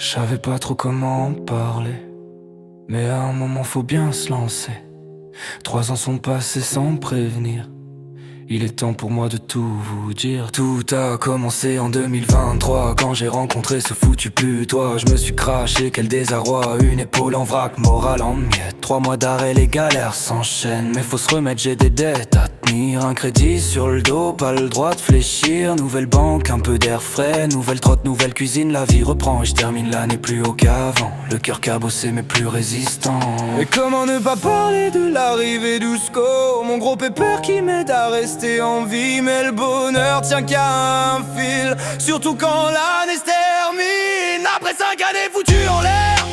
Je savais pas trop comment en parler, mais à un moment faut bien se lancer. 3 ans sont passés sans me prévenir. Il est temps pour moi de tout vous dire. Tout a commencé en 2023, quand j'ai rencontré ce foutu putois. Je me suis craché, quel désarroi. Une épaule en vrac, morale en miettes. 3 mois d'arrêt, les galères s'enchaînent. Mais faut se remettre, j'ai des dettes à tenir. Un crédit sur le dos, pas le droit de fléchir. Nouvelle banque, un peu d'air frais. Nouvelle trotte, nouvelle cuisine, la vie reprend. Et je termine l'année plus haut qu'avant. Le cœur cabossé mais plus résistant. Et comment ne pas parler de l'arrivée d'Usco, mon gros pépère qui m'aide à rester en vie. Mais le bonheur tient qu'à un fil, surtout quand l'année se termine. Après 5 années foutues en l'air,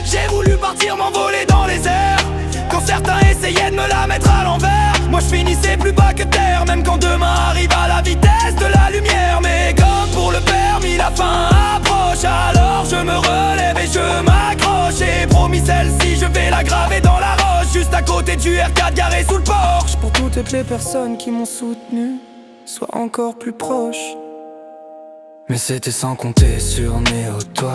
j'ai voulu partir m'envoler dans les airs. Quand certains essayaient de me la mettre à l'envers, moi je finissais plus bas que terre. Même quand demain arrive à la vitesse de la lumière. Mais comme pour le permis, la fin approche. Alors je me relève et je m'accroche. Et promis, celle-ci je vais la graver dans la roche, juste à côté du R4 garé sous le porche. Pour toutes les personnes qui m'ont soutenu, sois encore plus proche. Mais c'était sans compter sur Néo, toi.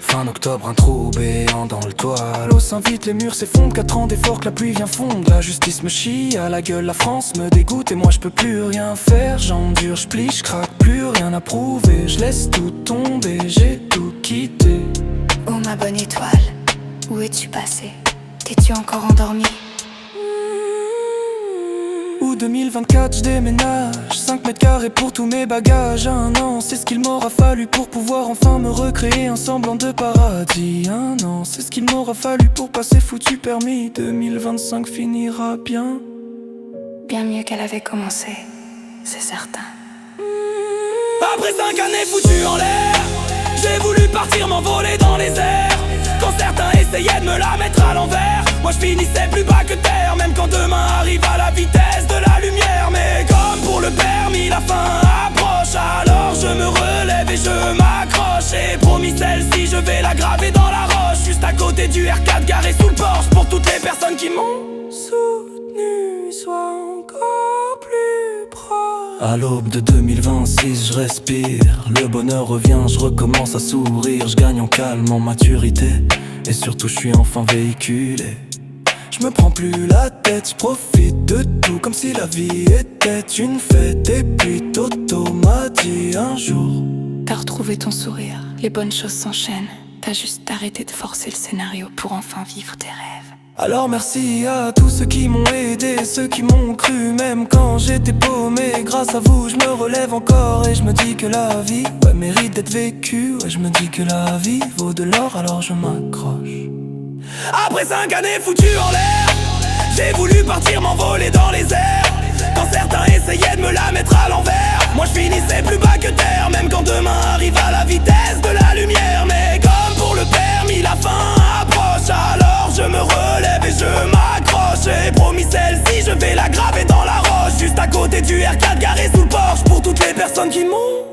Fin d'octobre, un trou béant dans le toit. L'eau s'invite, les murs s'effondrent. 4 ans d'efforts que la pluie vient fondre. La justice me chie à la gueule, la France me dégoûte. Et moi je peux plus rien faire, j'endure, je plie, je craque. Plus rien à prouver, je laisse tout tomber. J'ai tout quitté. Oh ma bonne étoile, où es-tu passé? T'es-tu encore endormi? Ou 2024, je déménage 5 mètres carrés pour tous mes bagages. 1 an, c'est ce qu'il m'aura fallu pour pouvoir enfin me recréer un semblant de paradis. 1 an, c'est ce qu'il m'aura fallu pour passer foutu permis. 2025 finira bien, Bien mieux qu'elle avait commencé, c'est certain. Après 5 années foutues en l'air, j'ai voulu partir m'envoler dans les airs. Quand certains essayaient de me la mettre à l'envers, moi je finissais plus bas que terre. Même quand demain arrive à la vitesse de la lumière. Mais comme pour le permis, la fin approche. Alors je me relève et je m'accroche. Et promis, celle-ci je vais la graver dans la roche, juste à côté du R4 garé sous le porche. Pour toutes les personnes qui m'ont soutenu, sois encore plus proche. À l'aube de 2026, je respire. Le bonheur revient, je recommence à sourire. Je gagne en calme, en maturité. Et surtout, je suis enfin véhiculé. Je me prends plus la tête, je profite de tout comme si la vie était une fête. Et puis Toto m'a dit un jour: T'as retrouvé ton sourire, les bonnes choses s'enchaînent. T'as juste arrêté de forcer le scénario pour enfin vivre tes rêves. alors merci à tous ceux qui m'ont aidé, ceux qui m'ont cru même quand j'étais paumé. Grâce à vous je me relève encore et je me dis que la vie mérite d'être vécue. Ouais, je me dis que la vie vaut de l'or, alors je m'accroche. Après 5 années foutues en l'air, j'ai voulu partir m'envoler dans les airs. Quand certains essayaient de me la mettre à l'envers, moi je finissais plus bas que terre. Même quand demain arrive à la vitesse de la lumière. Mais comme pour le permis, la fin approche. Alors je me relève et je m'accroche. Et promis, celle-ci je vais la graver dans la roche, juste à côté du R4 garé sous le porche. Pour toutes les personnes qui m'ont